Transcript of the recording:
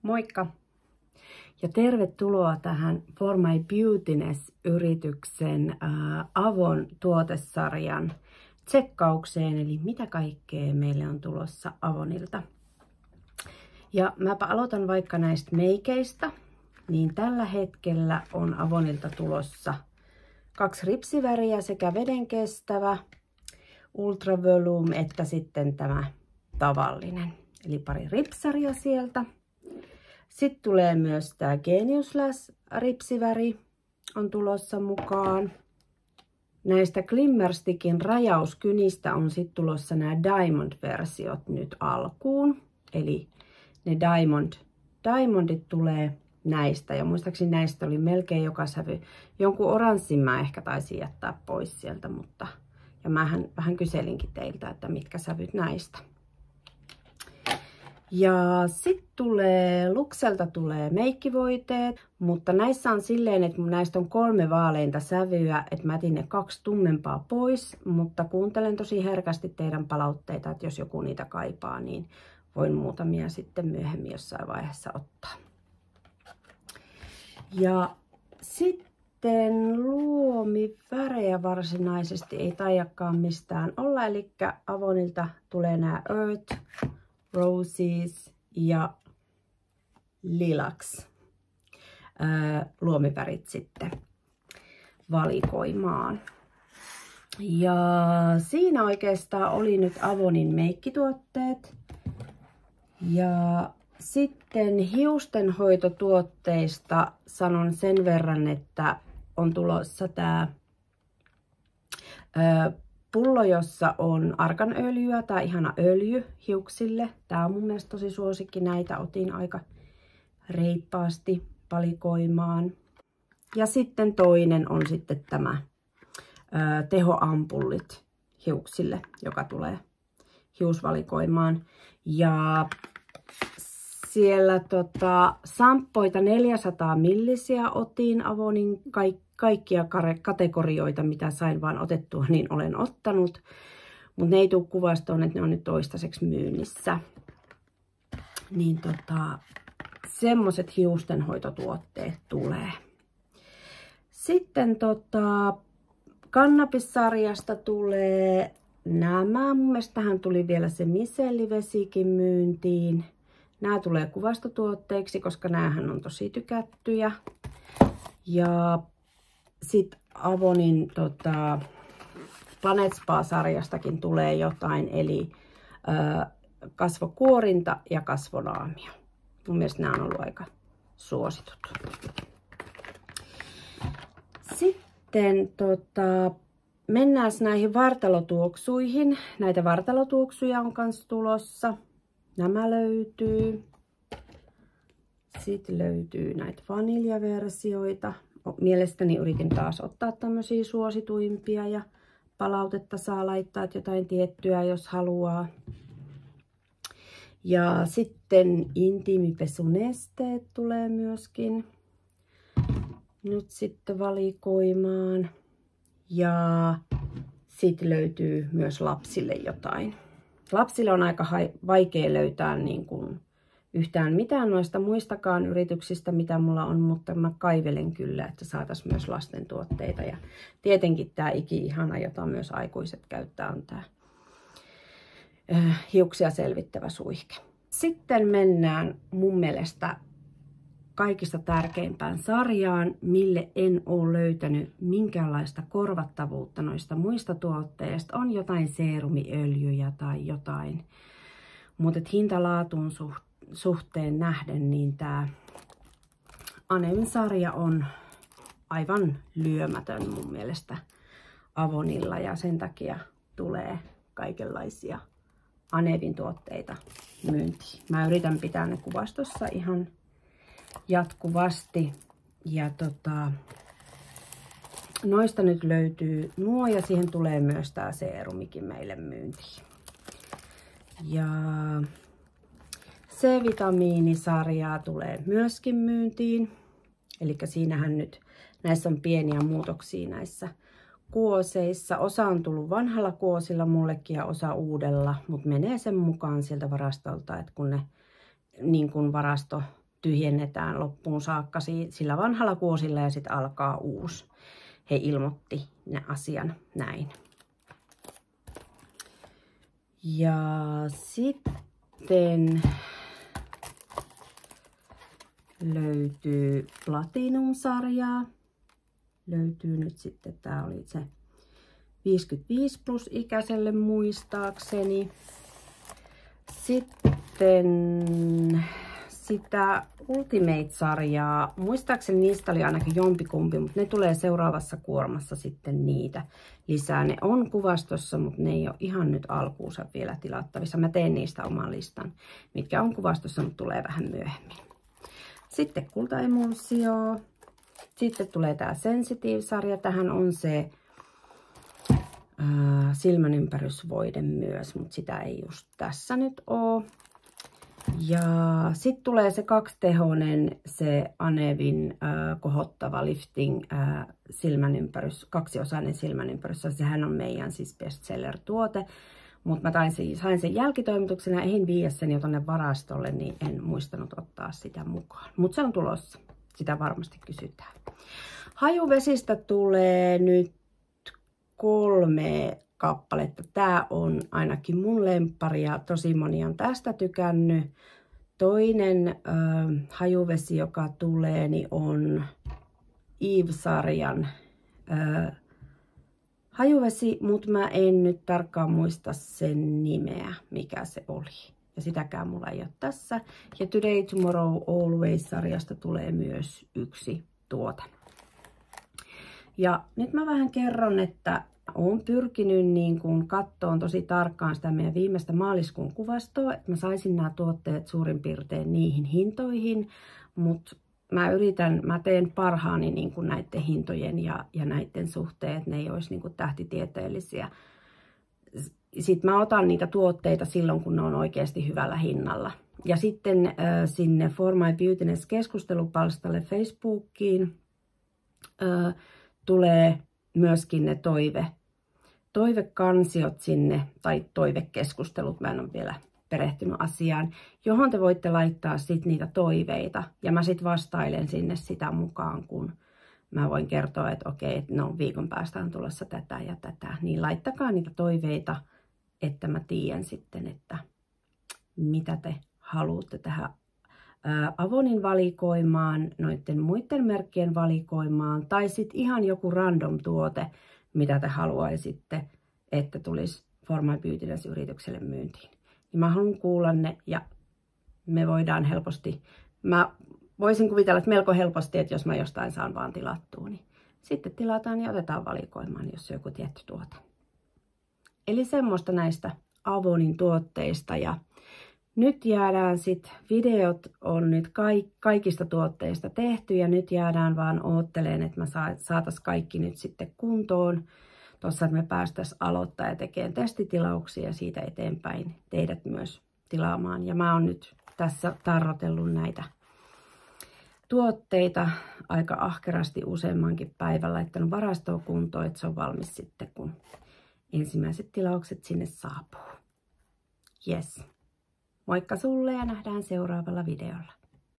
Moikka! Ja tervetuloa tähän For My Beautiness-yrityksen Avon tuotesarjan tsekkaukseen, eli mitä kaikkea meille on tulossa Avonilta. Ja mäpä aloitan vaikka näistä meikeistä, niin tällä hetkellä on Avonilta tulossa 2 ripsiväriä, sekä vedenkestävä Ultra Volume että sitten tämä tavallinen. Eli pari ripsaria sieltä. Sitten tulee myös tämä Genius Lash ripsiväri on tulossa mukaan. Näistä Glimmer Stickin rajauskynistä on sitten tulossa nämä Diamond-versiot nyt alkuun. Eli ne Diamondit tulee näistä. Ja muistaakseni näistä oli melkein joka sävy. Jonkun oranssin mä ehkä taisin jättää pois sieltä, mutta ja mähän vähän kyselinkin teiltä, että mitkä sävyt näistä. Ja sitten Luxelta tulee meikkivoiteet, mutta näissä on silleen, että näistä on 3 vaaleinta sävyä, että mä etin ne 2 tummempaa pois, mutta kuuntelen tosi herkästi teidän palautteita, että jos joku niitä kaipaa, niin voin muutamia sitten myöhemmin jossain vaiheessa ottaa. Ja sitten luomivärejä varsinaisesti ei taidakaan mistään olla, eli Avonilta tulee nämä Earth, Roses ja Lilacs luomivärit sitten valikoimaan. Ja siinä oikeastaan oli nyt Avonin meikkituotteet. Ja sitten hiustenhoitotuotteista sanon sen verran, että on tulossa tämä pullo, jossa on arganöljyä, tai ihana öljy hiuksille. Tämä on mun mielestä tosi suosikki. Näitä otin aika reippaasti valikoimaan. Ja sitten toinen on sitten tämä tehoampullit hiuksille, joka tulee hiusvalikoimaan. Ja siellä samppoita 400 millisiä otin Avonin kaikkia kategorioita, mitä sain vaan otettua, niin olen ottanut. Mutta ne ei tule kuvastoon, että ne on nyt toistaiseksi myynnissä. Niin semmoset hiustenhoitotuotteet tulee. Sitten kannabissarjasta tulee nämä. Mun mielestä tähän tuli vielä se misellivesikin myyntiin. Nämä tulee kuvastotuotteiksi, koska näähän on tosi tykättyjä. Ja sitten Avonin Planet Spa-sarjastakin tulee jotain, eli kasvokuorinta ja kasvonaamio. Mun mielestä nämä on ollut aika suositut. Sitten mennään näihin vartalotuoksuihin. Näitä vartalotuoksuja on myös tulossa. Nämä löytyy. Sitten löytyy näitä vaniljaversioita. Mielestäni yritin taas ottaa tämmöisiä suosituimpia ja palautetta saa laittaa jotain tiettyä, jos haluaa. Ja sitten intiimipesunesteet tulee myöskin nyt sitten valikoimaan. Ja sitten löytyy myös lapsille jotain. Lapsille on aika vaikea löytää niin kuin yhtään mitään noista muistakaan yrityksistä, mitä mulla on, mutta mä kaivelen kyllä, että saataisiin myös lasten tuotteita. Ja tietenkin tämä iki-ihana, jota myös aikuiset käyttää, on tämä hiuksia selvittävä suihke. Sitten mennään mun mielestä kaikista tärkeimpään sarjaan, mille en ole löytänyt minkäänlaista korvattavuutta noista muista tuotteista. On jotain seerumiöljyjä tai jotain, mutta hintalaatuun suhteen nähden, niin tämä Anevin sarja on aivan lyömätön mun mielestä Avonilla, ja sen takia tulee kaikenlaisia Anevin tuotteita myyntiin. Mä yritän pitää ne kuvastossa ihan jatkuvasti, ja noista nyt löytyy nuo, ja siihen tulee myös tämä seerumikin meille myyntiin. Ja C-vitamiinisarjaa tulee myöskin myyntiin. Eli siinähän nyt näissä on pieniä muutoksia näissä kuoseissa. Osa on tullut vanhalla kuosilla mullekin ja osa uudella, mutta menee sen mukaan sieltä varastolta, että kun ne niin kuin varasto tyhjennetään loppuun saakka sillä vanhalla kuosilla ja sitten alkaa uusi. He ilmoitti asian näin. Ja sitten löytyy Platinum-sarjaa. Löytyy nyt sitten, tää oli se 55 plus ikäiselle muistaakseni. Sitten sitä Ultimate-sarjaa, muistaakseni niistä oli ainakin jompikumpi, mutta ne tulee seuraavassa kuormassa sitten niitä lisää. Ne on kuvastossa, mutta ne ei ole ihan nyt alkuunsa vielä tilattavissa. Mä teen niistä oman listan, mitkä on kuvastossa, mutta tulee vähän myöhemmin. Sitten kultaemulsio. Sitten tulee tää Sensitive-sarja. Tähän on se silmänympärysvoide myös, mutta sitä ei just tässä nyt ole. Ja sitten tulee se 2-tehoinen, se Anevin kohottava lifting silmänympärys, 2-osainen silmänympärys. Sehän on meidän siis bestseller-tuote, mutta mä sain sen jälkitoimituksena, ehdin viedä sen jo tonne varastolle, niin en muistanut ottaa sitä mukaan. Mutta se on tulossa, sitä varmasti kysytään. Hajuvesistä tulee nyt 3 kappaletta. Tää on ainakin mun lemppari ja tosi moni on tästä tykännyt. Toinen hajuvesi, joka tulee, niin on Eve-sarjan hajuvesi, mutta mä en nyt tarkkaan muista sen nimeä, mikä se oli. Ja sitäkään mulla ei ole tässä. Ja Today, Tomorrow, Always-sarjasta tulee myös 1 tuote. Ja nyt mä vähän kerron, että olen pyrkinyt niin kuin kattoon tosi tarkkaan sitä meidän viimeistä maaliskuun kuvastoa, että mä saisin nämä tuotteet suurin piirtein niihin hintoihin, mutta mä teen parhaani niin kuin näiden hintojen ja näiden suhteen, että ne ei olisi niin kuin tähtitieteellisiä. Sitten mä otan niitä tuotteita silloin, kun ne on oikeasti hyvällä hinnalla. Ja sitten sinne For My Beautyness -keskustelupalstalle Facebookiin tulee myöskin ne toivekansiot sinne, tai toivekeskustelut, mä en ole vielä perehtynyt asiaan, johon te voitte laittaa sit niitä toiveita. Ja mä sit vastailen sinne sitä mukaan, kun mä voin kertoa, että okei, että no viikon päästä on tulossa tätä ja tätä. Niin laittakaa niitä toiveita, että mä tiedän sitten, että mitä te haluatte tähän Avonin valikoimaan, noiden muiden merkkien valikoimaan, tai sitten ihan joku random tuote, mitä te haluaisitte, että tulisi For My Beautyness -yritykselle myyntiin. Niin mä haluan kuulla ne, ja me voidaan helposti, mä voisin kuvitella, että melko helposti, että jos mä jostain saan vaan tilattua, niin sitten tilataan ja otetaan valikoimaan, jos on joku tietty tuote. Eli semmoista näistä Avonin tuotteista, ja nyt jäädään sitten, videot on nyt kaikista tuotteista tehty ja nyt jäädään vaan ootteleen, että mä saatais kaikki nyt sitten kuntoon. Tuossa, että me päästäisiin aloittaa ja tekemään testitilauksia ja siitä eteenpäin teidät myös tilaamaan. Ja mä oon nyt tässä tarrotellut näitä tuotteita aika ahkerasti useammankin päivän, laittanut varastoon kuntoon, että se on valmis sitten, kun ensimmäiset tilaukset sinne saapuu. Yes. Moikka sulle ja nähdään seuraavalla videolla.